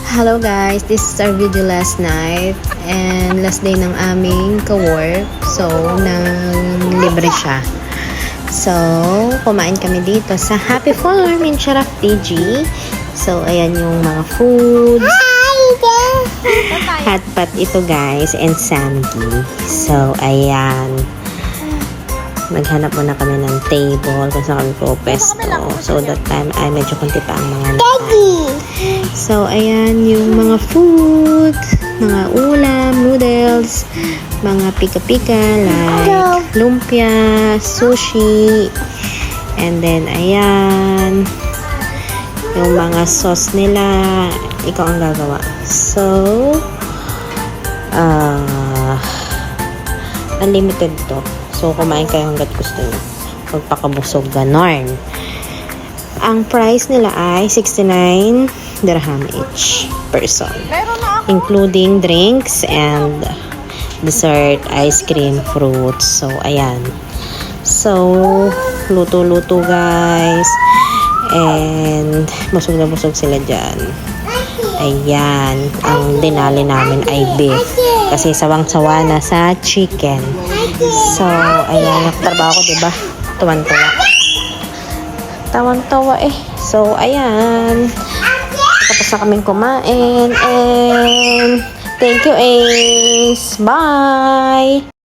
Hello guys, this is our video last night and last day ng aming ka-work. So, nang libre siya. So, kumain kami dito sa Happy Farm in Sharaf TG. So, ayan yung mga foods. Hotpot ito guys and samgi. So, ayan. Naghanap muna kami ng table kung saan kami pupesto. So, that time ay medyo kunti pa ang mga nakain. So, ayan yung mga food, mga ulam, noodles, mga pika-pika like lumpia, sushi, and then, ayan, yung mga sauce nila, ikaw ang gagawa. So, unlimited to. So, kumain kayo hanggat gusto nyo. Magpakabusog, ganon. Ang price nila ay 69 dirham each person. Including drinks and dessert, ice cream, fruits. So, ayan. So, luto-luto guys. And, busog na busog sila dyan. Ayan. Ang dinali namin ay beef. Kasi sawang-sawa na sa chicken. So, ayan. Nagtrabaho ko, diba? Tuwan-tuwa. Tawang-tawa eh. So, ayan. Tapos na kaming kumain. And, thank you, Ace. Bye!